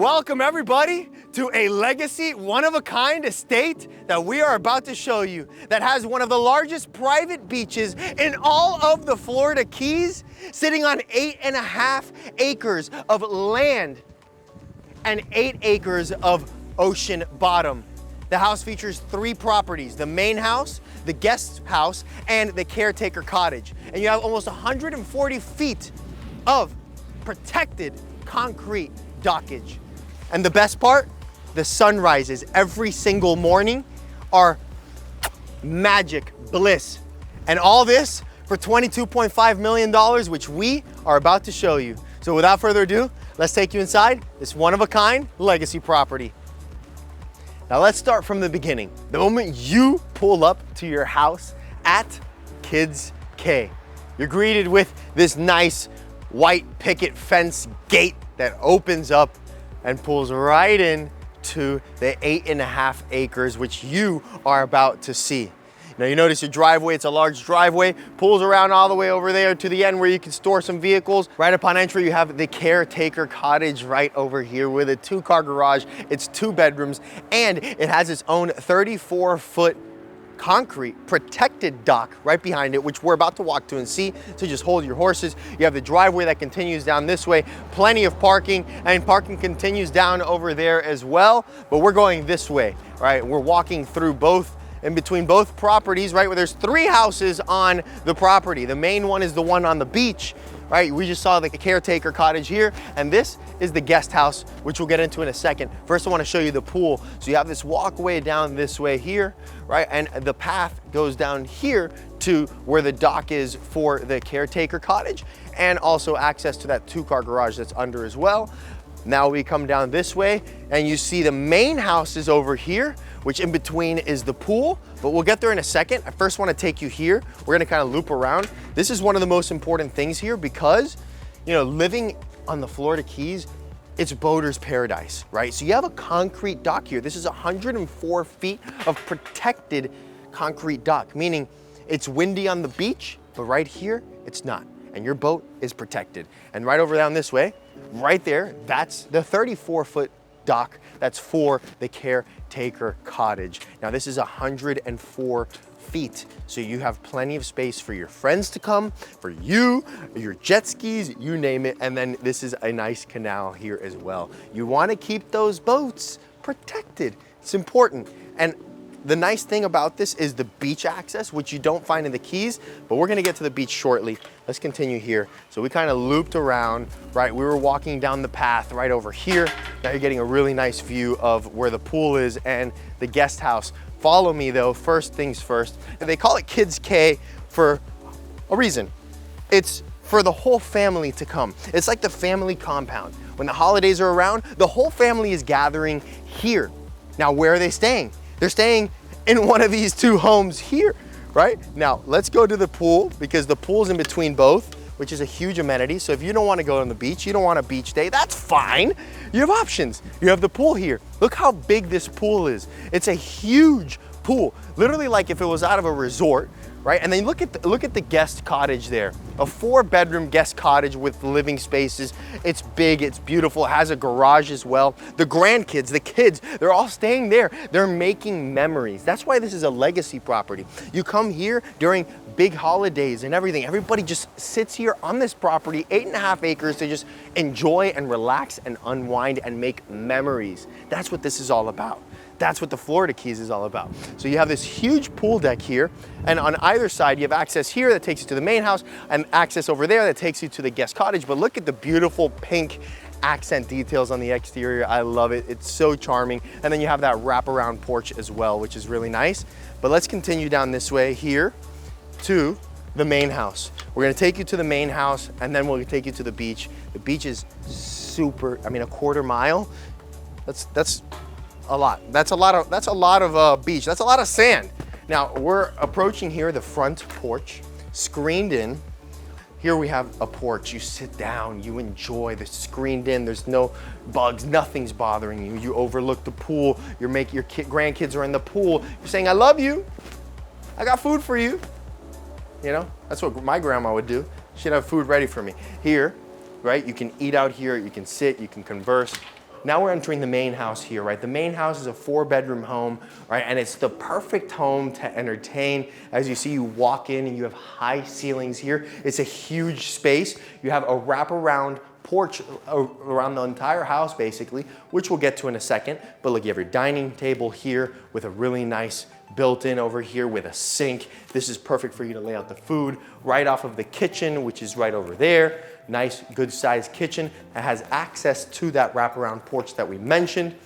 Welcome everybody to a legacy, one-of-a-kind estate that we are about to show you that has one of the largest private beaches in all of the Florida Keys, sitting on 8.5 acres of land and 8 acres of ocean bottom. The house features 3 properties: the main house, the guest house, and the caretaker cottage. And you have almost 140 feet of protected concrete dockage. And the best part, the sunrises every single morning are magic bliss. And all this for $22.5 million, which we are about to show you. So without further ado, let's take you inside this one-of-a-kind legacy property. Now let's start from the beginning. The moment you pull up to your house at Kids Cay, you're greeted with this nice white picket fence gate that opens up and pulls right in to the 8.5 acres, which you are about to see. Now you notice your driveway, it's a large driveway, pulls around all the way over there to the end where you can store some vehicles. Right upon entry, you have the caretaker cottage right over here with a 2-car garage. It's 2 bedrooms, and it has its own 34-foot concrete protected dock right behind it, which we're about to walk to and see. So just hold your horses. You have the driveway that continues down this way, plenty of parking, and parking continues down over there as well. But we're going this way, right? We're walking through both, in between both properties, right? Where there's 3 houses on the property. The main one is the one on the beach, right? We just saw the caretaker cottage here, and this is the guest house, which we'll get into in a second. First, I want to show you the pool. So you have this walkway down this way here, right? And the path goes down here to where the dock is for the caretaker cottage, and also access to that 2-car garage that's under as well. Now we come down this way and you see the main house is over here, which in between is the pool, but we'll get there in a second. I first want to take you here. We're going to kind of loop around. This is one of the most important things here because, you know, living on the Florida Keys, it's boater's paradise, right? So you have a concrete dock here. This is 104 feet of protected concrete dock, meaning it's windy on the beach, but right here, it's not. And your boat is protected. And right over down this way, right there, that's the 34-foot dock that's for the caretaker cottage. Now this is 104 feet, so you have plenty of space for your friends to come, for you, your jet skis, you name it. And then this is a nice canal here as well. You want to keep those boats protected. It's important. And the nice thing about this is the beach access, which you don't find in the Keys, but we're gonna get to the beach shortly. Let's continue here. So we kind of looped around, right? We were walking down the path right over here. Now you're getting a really nice view of where the pool is and the guest house. Follow me though, first things first. They call it Kids Cay for a reason. It's for the whole family to come. It's like the family compound. When the holidays are around, the whole family is gathering here. Now, where are they staying? They're staying in one of these 2 homes here, right? Now, let's go to the pool because the pool's in between both, which is a huge amenity. So if you don't want to go on the beach, you don't want a beach day, that's fine. You have options. You have the pool here. Look how big this pool is. It's a huge pool, literally like if it was out of a resort, right? And then look at the guest cottage there. A 4-bedroom guest cottage with living spaces. It's big, it's beautiful, it has a garage as well. The grandkids, the kids, they're all staying there. They're making memories. That's why this is a legacy property. You come here during big holidays and everything. Everybody just sits here on this property, 8.5 acres, to just enjoy and relax and unwind and make memories. That's what this is all about. That's what the Florida Keys is all about. So you have this huge pool deck here, and on either side you have access here that takes you to the main house and access over there that takes you to the guest cottage. But look at the beautiful pink accent details on the exterior. I love it. It's so charming. And then you have that wraparound porch as well, which is really nice. But let's continue down this way here to the main house. We're gonna take you to the main house and then we'll take you to the beach. The beach is super, I mean, a 1/4 mile. That's a lot. That's a lot of beach. That's a lot of sand. Now we're approaching here the front porch, screened in. Here we have a porch. You sit down, you enjoy the screened in. There's no bugs, nothing's bothering you. You overlook the pool. Your grandkids are in the pool. You're saying, I love you. I got food for you. You know, that's what my grandma would do. She'd have food ready for me. Here, right, you can eat out here, you can sit, you can converse. now we're entering the main house here, right? The main house is a 4-bedroom home, right? And it's the perfect home to entertain. As you see, you walk in and you have high ceilings here. It's a huge space. You have a wraparound porch around the entire house basically, which we'll get to in a second. But look, you have your dining table here with a really nice built-in over here with a sink. This is perfect for you to lay out the food right off of the kitchen, which is right over there. Nice, good-sized kitchen that has access to that wraparound porch that we mentioned.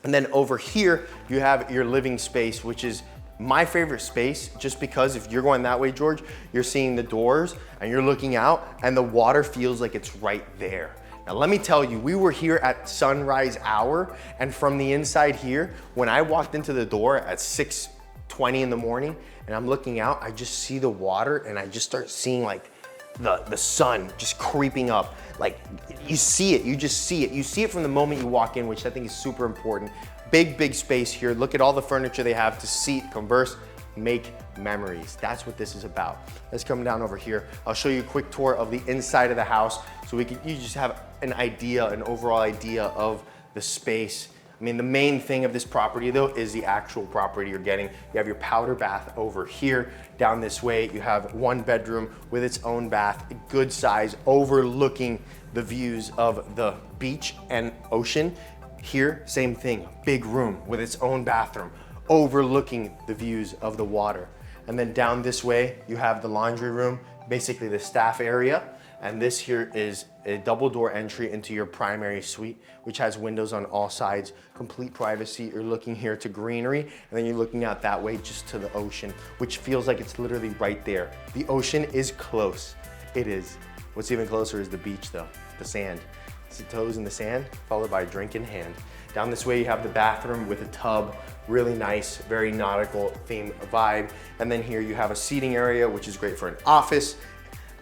And then over here, you have your living space, which is my favorite space, just because if you're going that way, George, you're seeing the doors and you're looking out and the water feels like it's right there. Now, let me tell you, we were here at sunrise hour, and from the inside here, when I walked into the door at 6:20 in the morning and I'm looking out, I just see the water and I just start seeing like the sun just creeping up. Like, you see it, you just see it. You see it from the moment you walk in, which I think is super important. Big space here. Look at all the furniture they have to seat, converse, make memories. That's what this is about. Let's come down over here. I'll show you a quick tour of the inside of the house so you just have an idea, an overall idea of the space. I mean, the main thing of this property though is the actual property you're getting. You have your powder bath over here. Down this way, you have 1 bedroom with its own bath, good size, overlooking the views of the beach and ocean. Here, same thing, big room with its own bathroom, overlooking the views of the water. And then down this way, you have the laundry room, basically the staff area. And this here is a double door entry into your primary suite, which has windows on all sides, complete privacy. You're looking here to greenery, and then you're looking out that way just to the ocean, which feels like it's literally right there. The ocean is close. It is. What's even closer is the beach though, the sand. It's the toes in the sand, followed by a drink in hand. Down this way, you have the bathroom with a tub, really nice, very nautical theme vibe. And then here you have a seating area, which is great for an office.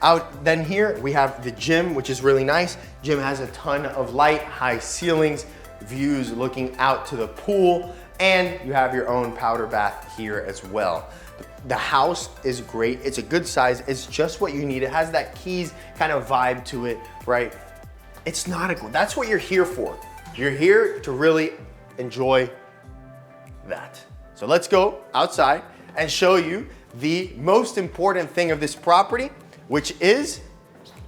Out then here, we have the gym, which is really nice. Gym has a ton of light, high ceilings, views looking out to the pool, and you have your own powder bath here as well. The house is great. It's a good size. It's just what you need. It has that Keys kind of vibe to it, right? It's nautical. That's what you're here for. You're here to really enjoy that. So let's go outside and show you the most important thing of this property, which is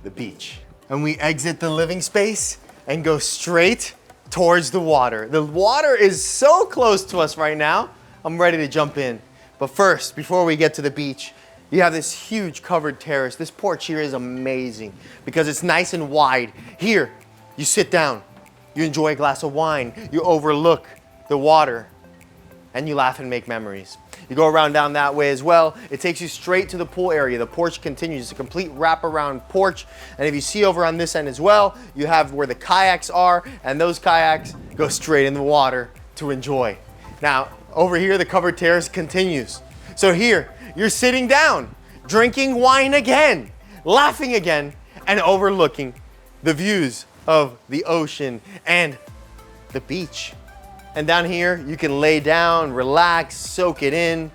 the beach. And we exit the living space and go straight towards the water. The water is so close to us right now. I'm ready to jump in. But first, before we get to the beach, you have this huge covered terrace. This porch here is amazing because it's nice and wide. Here, you sit down, you enjoy a glass of wine, you overlook the water, and you laugh and make memories. You go around down that way as well. It takes you straight to the pool area. The porch continues. It's a complete wraparound porch. And if you see over on this end as well, you have where the kayaks are, and those kayaks go straight in the water to enjoy. Now, over here, the covered terrace continues. So here, you're sitting down, drinking wine again, laughing again, and overlooking the views of the ocean and the beach. And down here, you can lay down, relax, soak it in,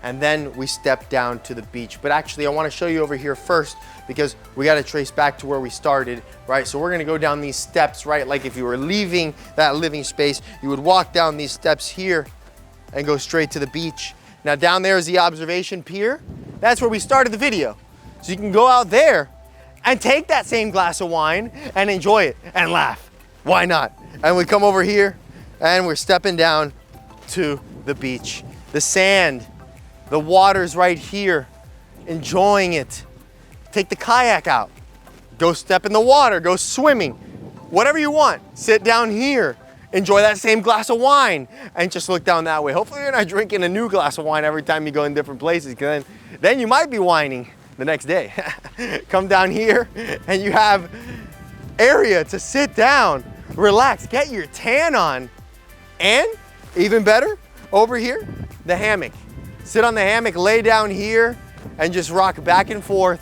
and then we step down to the beach. But actually, I want to show you over here first because we got to trace back to where we started, right? So we're going to go down these steps, right? Like if you were leaving that living space, you would walk down these steps here and go straight to the beach. Now down there is the observation pier. That's where we started the video. So you can go out there and take that same glass of wine and enjoy it and laugh. Why not? And we come over here and we're stepping down to the beach. The sand, the water's right here, enjoying it. Take the kayak out, go step in the water, go swimming, whatever you want. Sit down here, enjoy that same glass of wine, and just look down that way. Hopefully you're not drinking a new glass of wine every time you go in different places, because then you might be whining the next day. Come down here and you have area to sit down, relax, get your tan on. And even better, over here, the hammock. Sit on the hammock, lay down here, and just rock back and forth,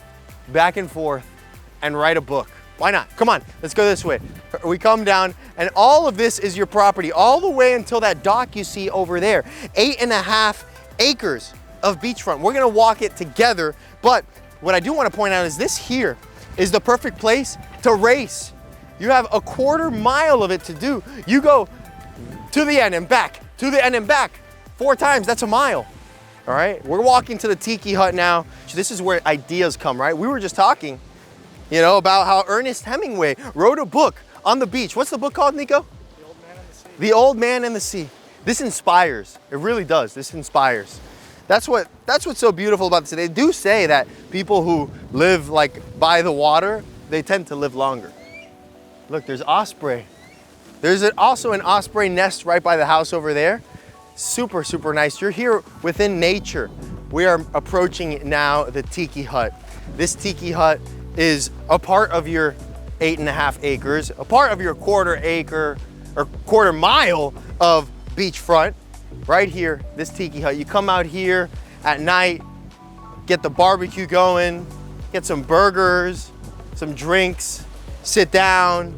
and write a book. Why not? Come on, let's go this way. We come down, and all of this is your property, all the way until that dock you see over there. 8.5 acres of beachfront. We're gonna walk it together, but what I do wanna point out is this here is the perfect place to race You have a quarter mile of it to do. You go to the end and back, to the end and back 4 times, that's a mile. All right, we're walking to the tiki hut now. So this is where ideas come, right? We were just talking, you know, about how Ernest Hemingway wrote a book on the beach. What's the book called, Nico? The Old Man and the Sea. The Old Man and the Sea. This inspires, it really does, this inspires. That's what's so beautiful about this. They do say that people who live like by the water, they tend to live longer. Look, there's osprey. There's also an osprey nest right by the house over there. Super, super nice. You're here within nature. We are approaching now the tiki hut. This tiki hut is a part of your 8.5 acres, a part of your quarter acre or quarter mile of beachfront. Right here, this tiki hut. You come out here at night, get the barbecue going, get some burgers, some drinks, sit down.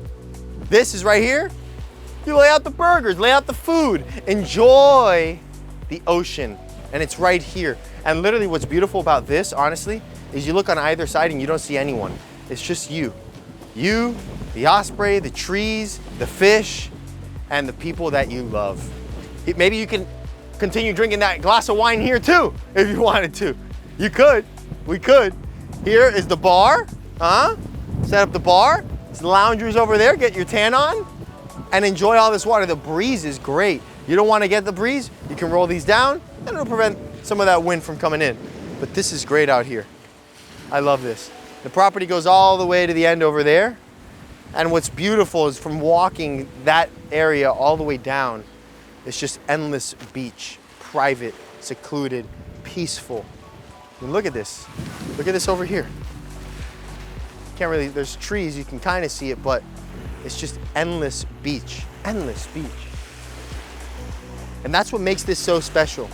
This is right here. You lay out the burgers, lay out the food, enjoy the ocean, and it's right here. And literally what's beautiful about this, honestly, is you look on either side and you don't see anyone. It's just you. You, the osprey, the trees, the fish, and the people that you love. Maybe you can continue drinking that glass of wine here too, if you wanted to. You could, we could. Here is the bar, set up the bar. There's loungers over there, get your tan on, and enjoy all this water. The breeze is great. You don't want to get the breeze, you can roll these down, and it'll prevent some of that wind from coming in. But this is great out here. I love this. The property goes all the way to the end over there. And what's beautiful is from walking that area all the way down, it's just endless beach, private, secluded, peaceful. And look at this. Look at this over here. Can't really, there's trees, you can kind of see it, but it's just endless beach, endless beach. And that's what makes this so special,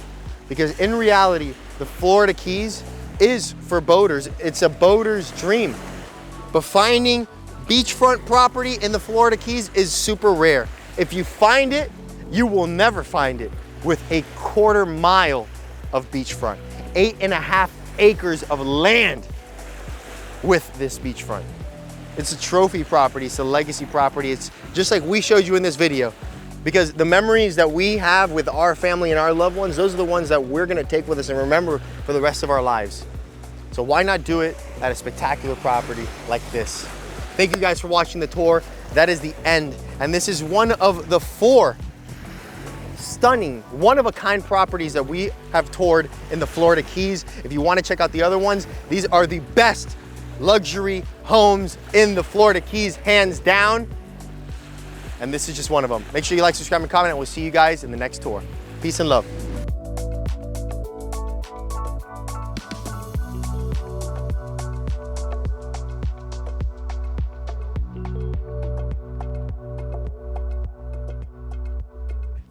because in reality, the Florida Keys is for boaters. It's a boater's dream. But finding beachfront property in the Florida Keys is super rare. If you find it, you will never find it with a quarter mile of beachfront, 8.5 acres of land with this beachfront. It's a trophy property, it's a legacy property. It's just like we showed you in this video, because the memories that we have with our family and our loved ones, those are the ones that we're gonna take with us and remember for the rest of our lives. So why not do it at a spectacular property like this? Thank you guys for watching the tour. That is the end. And this is one of the 4 stunning, one-of-a-kind properties that we have toured in the Florida Keys. If you want to check out the other ones, these are the best luxury homes in the Florida Keys, hands down. And this is just one of them. Make sure you like, subscribe, and comment, and we'll see you guys in the next tour. Peace and love.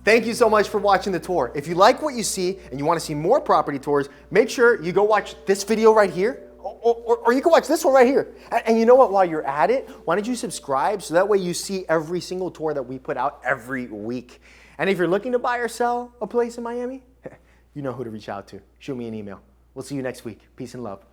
Thank you so much for watching the tour. If you like what you see and you want to see more property tours, make sure you go watch this video right here, or you can watch this one right here. And you know what, while you're at it, why don't you subscribe so that way you see every single tour that we put out every week. And if you're looking to buy or sell a place in Miami, you know who to reach out to. Shoot me an email. We'll see you next week. Peace and love.